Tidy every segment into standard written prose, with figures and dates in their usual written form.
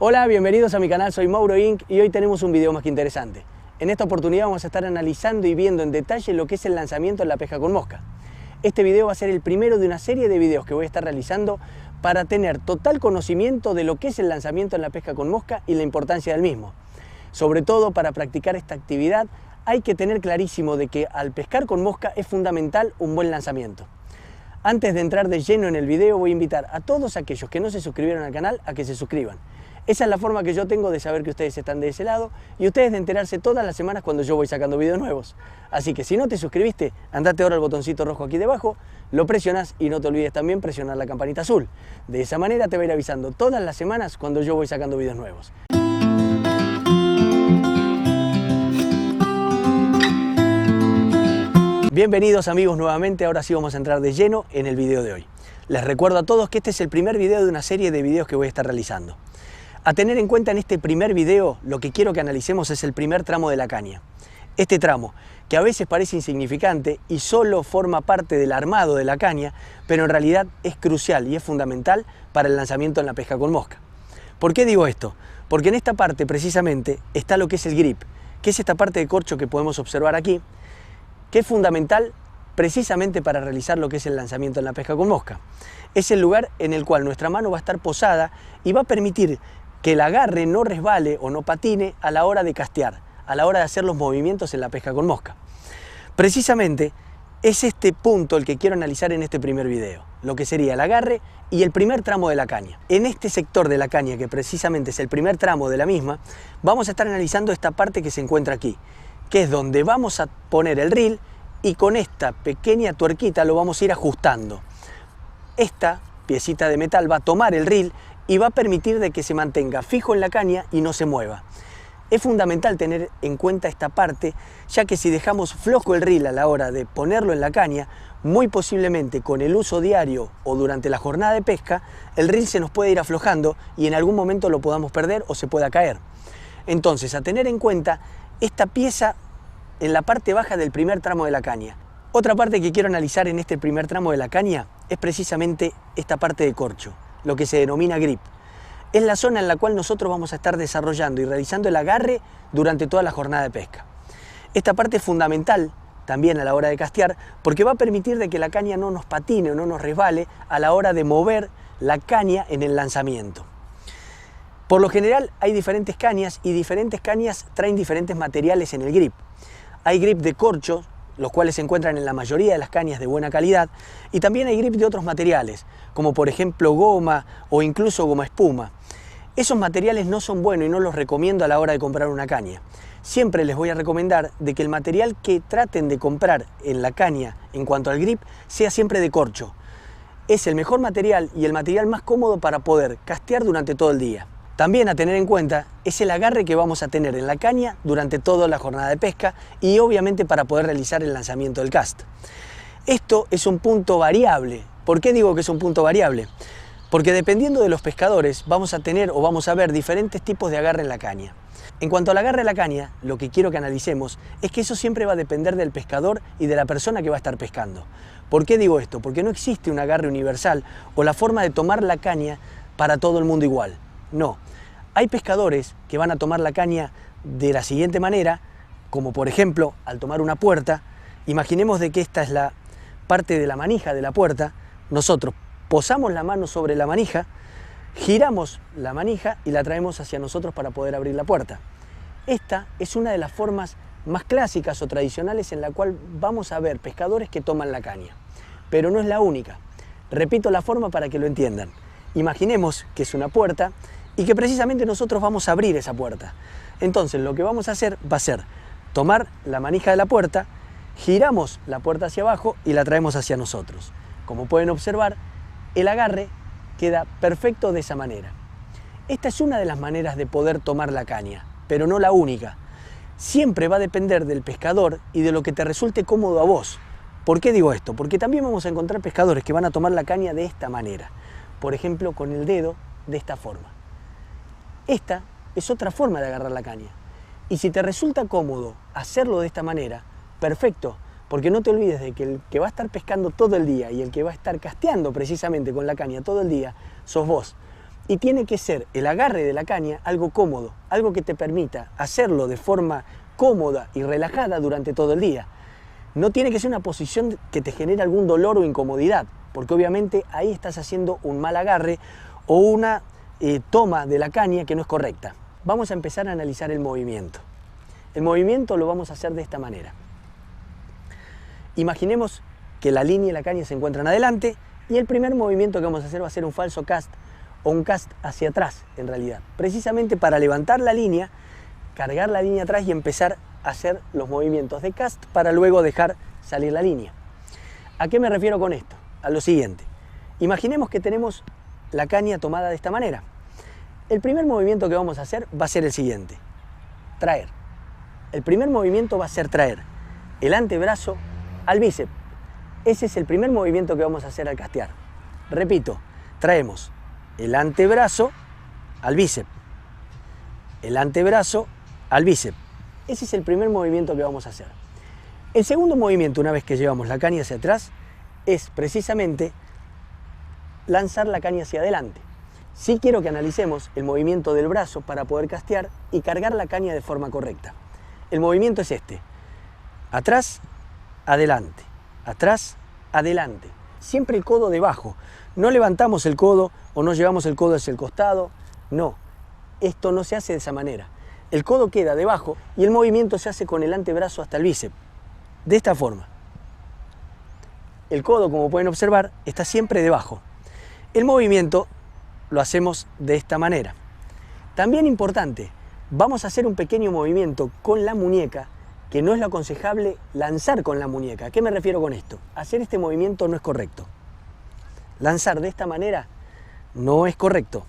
Hola, bienvenidos a mi canal, soy Mauro Inc. y hoy tenemos un video más que interesante. En esta oportunidad vamos a estar analizando y viendo en detalle lo que es el lanzamiento en la pesca con mosca. Este video va a ser el primero de una serie de videos que voy a estar realizando para tener total conocimiento de lo que es el lanzamiento en la pesca con mosca y la importancia del mismo. Sobre todo para practicar esta actividad hay que tener clarísimo de que al pescar con mosca es fundamental un buen lanzamiento. Antes de entrar de lleno en el video voy a invitar a todos aquellos que no se suscribieron al canal a que se suscriban. Esa es la forma que yo tengo de saber que ustedes están de ese lado y ustedes de enterarse todas las semanas cuando yo voy sacando videos nuevos. Así que si no te suscribiste, andate ahora al botoncito rojo aquí debajo, lo presionas y no te olvides también presionar la campanita azul. De esa manera te va a ir avisando todas las semanas cuando yo voy sacando videos nuevos. Bienvenidos amigos nuevamente, ahora sí vamos a entrar de lleno en el video de hoy. Les recuerdo a todos que este es el primer video de una serie de videos que voy a estar realizando. A tener en cuenta en este primer video, lo que quiero que analicemos es el primer tramo de la caña. Este tramo, que a veces parece insignificante y solo forma parte del armado de la caña, pero en realidad es crucial y es fundamental para el lanzamiento en la pesca con mosca. ¿Por qué digo esto? Porque en esta parte precisamente está lo que es el grip, que es esta parte de corcho que podemos observar aquí, que es fundamental precisamente para realizar lo que es el lanzamiento en la pesca con mosca. Es el lugar en el cual nuestra mano va a estar posada y va a permitir que el agarre no resbale o no patine a la hora de castear, a la hora de hacer los movimientos en la pesca con mosca. Precisamente es este punto el que quiero analizar en este primer video, lo que sería el agarre y el primer tramo de la caña. En este sector de la caña, que precisamente es el primer tramo de la misma, vamos a estar analizando esta parte que se encuentra aquí, que es donde vamos a poner el reel y con esta pequeña tuerquita lo vamos a ir ajustando. Esta piecita de metal va a tomar el reel y va a permitir de que se mantenga fijo en la caña y no se mueva. Es fundamental tener en cuenta esta parte, ya que si dejamos flojo el reel a la hora de ponerlo en la caña, muy posiblemente con el uso diario o durante la jornada de pesca, el reel se nos puede ir aflojando y en algún momento lo podamos perder o se pueda caer. Entonces, a tener en cuenta esta pieza en la parte baja del primer tramo de la caña. Otra parte que quiero analizar en este primer tramo de la caña es precisamente esta parte de corcho, lo que se denomina grip. Es la zona en la cual nosotros vamos a estar desarrollando y realizando el agarre durante toda la jornada de pesca. Esta parte es fundamental también a la hora de castear porque va a permitir de que la caña no nos patine o no nos resbale a la hora de mover la caña en el lanzamiento. Por lo general hay diferentes cañas y diferentes cañas traen diferentes materiales en el grip. Hay grip de corcho, los cuales se encuentran en la mayoría de las cañas de buena calidad, y también hay grip de otros materiales, como por ejemplo goma o incluso goma espuma. Esos materiales no son buenos y no los recomiendo a la hora de comprar una caña. Siempre les voy a recomendar de que el material que traten de comprar en la caña en cuanto al grip sea siempre de corcho. Es el mejor material y el material más cómodo para poder castear durante todo el día. También a tener en cuenta es el agarre que vamos a tener en la caña durante toda la jornada de pesca y obviamente para poder realizar el lanzamiento del cast. Esto es un punto variable. ¿Por qué digo que es un punto variable? Porque dependiendo de los pescadores vamos a tener o vamos a ver diferentes tipos de agarre en la caña. En cuanto al agarre en la caña, lo que quiero que analicemos es que eso siempre va a depender del pescador y de la persona que va a estar pescando. ¿Por qué digo esto? Porque no existe un agarre universal o la forma de tomar la caña para todo el mundo igual. No, hay pescadores que van a tomar la caña de la siguiente manera, como por ejemplo al tomar una puerta. Imaginemos de que esta es la parte de la manija de la puerta, nosotros posamos la mano sobre la manija, giramos la manija y la traemos hacia nosotros para poder abrir la puerta. Esta es una de las formas más clásicas o tradicionales en la cual vamos a ver pescadores que toman la caña, pero no es la única. Repito la forma para que lo entiendan. Imaginemos que es una puerta y que precisamente nosotros vamos a abrir esa puerta. Entonces lo que vamos a hacer va a ser tomar la manija de la puerta, giramos la puerta hacia abajo y la traemos hacia nosotros. Como pueden observar, el agarre queda perfecto de esa manera. Esta es una de las maneras de poder tomar la caña, pero no la única. Siempre va a depender del pescador y de lo que te resulte cómodo a vos. ¿Por qué digo esto? Porque también vamos a encontrar pescadores que van a tomar la caña de esta manera. Por ejemplo, con el dedo de esta forma. Esta es otra forma de agarrar la caña. Y si te resulta cómodo hacerlo de esta manera, perfecto, porque no te olvides de que el que va a estar pescando todo el día y el que va a estar casteando precisamente con la caña todo el día, sos vos. Y tiene que ser el agarre de la caña algo cómodo, algo que te permita hacerlo de forma cómoda y relajada durante todo el día. No tiene que ser una posición que te genere algún dolor o incomodidad, porque obviamente ahí estás haciendo un mal agarre o una toma de la caña que no es correcta. Vamos a empezar a analizar el movimiento. El movimiento lo vamos a hacer de esta manera. Imaginemos que la línea y la caña se encuentran adelante y el primer movimiento que vamos a hacer va a ser un falso cast o un cast hacia atrás en realidad, precisamente para levantar la línea, cargar la línea atrás y empezar a hacer los movimientos de cast para luego dejar salir la línea. ¿A qué me refiero con esto? A lo siguiente. Imaginemos que tenemos la caña tomada de esta manera. El primer movimiento que vamos a hacer va a ser el siguiente. Traer. El primer movimiento va a ser traer el antebrazo al bíceps. Ese es el primer movimiento que vamos a hacer al castear. Repito, traemos el antebrazo al bíceps. El antebrazo al bíceps. Ese es el primer movimiento que vamos a hacer. El segundo movimiento, una vez que llevamos la caña hacia atrás, es precisamente lanzar la caña hacia adelante. Sí quiero que analicemos el movimiento del brazo para poder castear y cargar la caña de forma correcta. El movimiento es este. Atrás, adelante. Atrás, adelante. Siempre el codo debajo. No levantamos el codo o no llevamos el codo hacia el costado. No, esto no se hace de esa manera. El codo queda debajo y el movimiento se hace con el antebrazo hasta el bíceps. De esta forma. El codo, como pueden observar, está siempre debajo. El movimiento lo hacemos de esta manera. También importante, vamos a hacer un pequeño movimiento con la muñeca, que no es lo aconsejable lanzar con la muñeca. ¿A qué me refiero con esto? Hacer este movimiento no es correcto. Lanzar de esta manera no es correcto.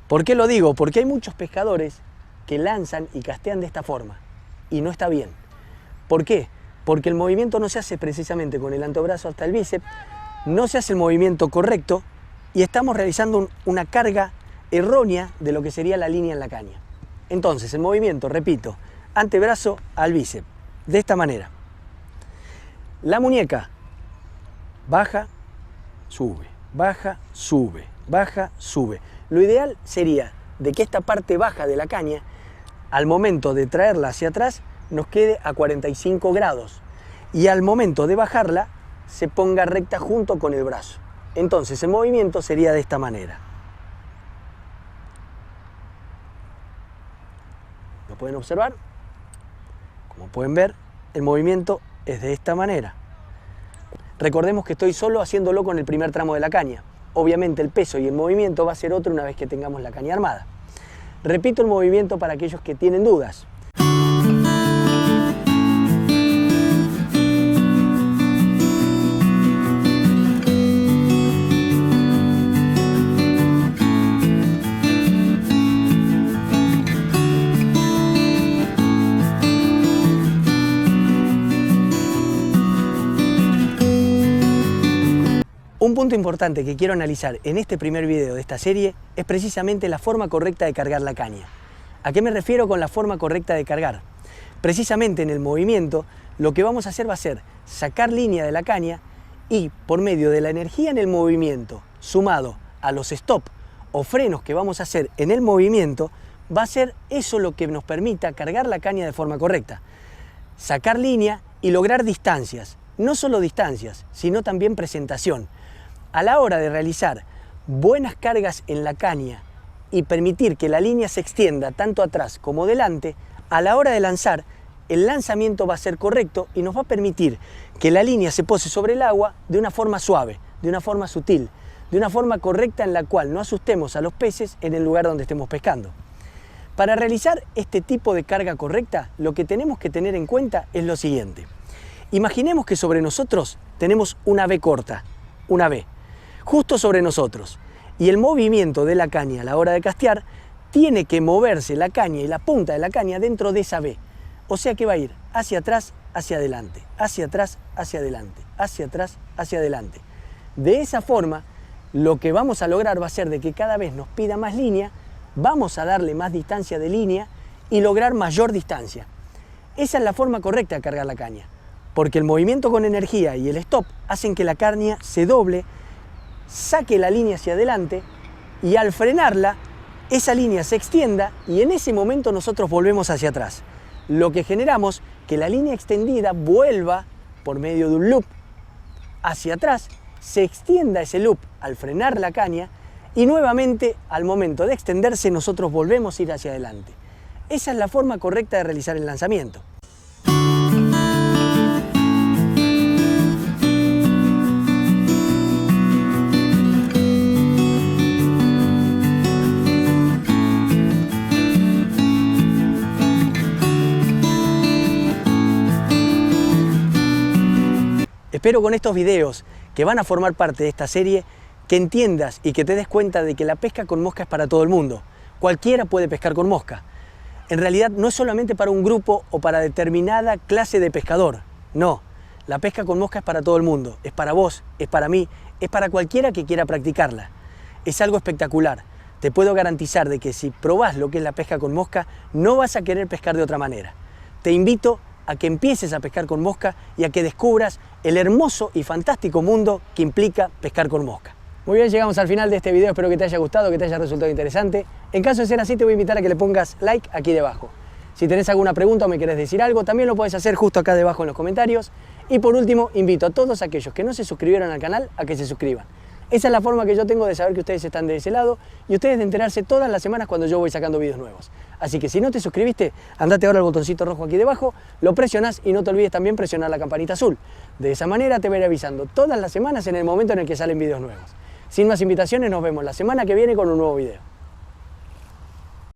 ¿Por qué lo digo? Porque hay muchos pescadores que lanzan y castean de esta forma y no está bien. ¿Por qué? Porque el movimiento no se hace precisamente con el antebrazo hasta el bíceps, no se hace el movimiento correcto y estamos realizando una carga errónea de lo que sería la línea en la caña. Entonces el movimiento, repito, antebrazo al bíceps, de esta manera. La muñeca baja, sube, baja, sube, baja, sube. Lo ideal sería de que esta parte baja de la caña, al momento de traerla hacia atrás, nos quede a 45 grados y al momento de bajarla se ponga recta junto con el brazo. Entonces el movimiento sería de esta manera. ¿Lo pueden observar? Como pueden ver, el movimiento es de esta manera. Recordemos que estoy solo haciéndolo con el primer tramo de la caña. Obviamente el peso y el movimiento va a ser otro una vez que tengamos la caña armada. Repito el movimiento para aquellos que tienen dudas. Un punto importante que quiero analizar en este primer video de esta serie es precisamente la forma correcta de cargar la caña. ¿A qué me refiero con la forma correcta de cargar? Precisamente en el movimiento lo que vamos a hacer va a ser sacar línea de la caña y por medio de la energía en el movimiento sumado a los stop o frenos que vamos a hacer en el movimiento va a ser eso lo que nos permita cargar la caña de forma correcta. Sacar línea y lograr distancias, no solo distancias, sino también presentación. A la hora de realizar buenas cargas en la caña y permitir que la línea se extienda tanto atrás como delante, a la hora de lanzar, el lanzamiento va a ser correcto y nos va a permitir que la línea se pose sobre el agua de una forma suave, de una forma sutil, de una forma correcta en la cual no asustemos a los peces en el lugar donde estemos pescando. Para realizar este tipo de carga correcta, lo que tenemos que tener en cuenta es lo siguiente. Imaginemos que sobre nosotros tenemos una V corta, una V, justo sobre nosotros, y el movimiento de la caña a la hora de castear tiene que moverse la caña y la punta de la caña dentro de esa V. O sea que va a ir hacia atrás, hacia adelante, hacia atrás, hacia adelante, hacia atrás, hacia adelante. De esa forma, lo que vamos a lograr va a ser de que cada vez nos pida más línea, vamos a darle más distancia de línea y lograr mayor distancia. Esa es la forma correcta de cargar la caña, porque el movimiento con energía y el stop hacen que la caña se doble, saque la línea hacia adelante y al frenarla, esa línea se extienda y en ese momento nosotros volvemos hacia atrás. Lo que generamos que la línea extendida vuelva por medio de un loop hacia atrás, se extienda ese loop al frenar la caña y nuevamente al momento de extenderse nosotros volvemos a ir hacia adelante. Esa es la forma correcta de realizar el lanzamiento. Espero con estos videos que van a formar parte de esta serie que entiendas y que te des cuenta de que la pesca con mosca es para todo el mundo. Cualquiera puede pescar con mosca. En realidad no es solamente para un grupo o para determinada clase de pescador. No, la pesca con mosca es para todo el mundo. Es para vos, es para mí, es para cualquiera que quiera practicarla. Es algo espectacular. Te puedo garantizar de que si probás lo que es la pesca con mosca, no vas a querer pescar de otra manera. Te invito a que empieces a pescar con mosca y a que descubras el hermoso y fantástico mundo que implica pescar con mosca. Muy bien, llegamos al final de este video, espero que te haya gustado, que te haya resultado interesante. En caso de ser así, te voy a invitar a que le pongas like aquí debajo. Si tenés alguna pregunta o me querés decir algo, también lo puedes hacer justo acá debajo en los comentarios. Y por último, invito a todos aquellos que no se suscribieron al canal a que se suscriban. Esa es la forma que yo tengo de saber que ustedes están de ese lado y ustedes de enterarse todas las semanas cuando yo voy sacando videos nuevos. Así que si no te suscribiste, andate ahora al botoncito rojo aquí debajo, lo presionás y no te olvides también presionar la campanita azul. De esa manera te veré avisando todas las semanas en el momento en el que salen videos nuevos. Sin más invitaciones, nos vemos la semana que viene con un nuevo video.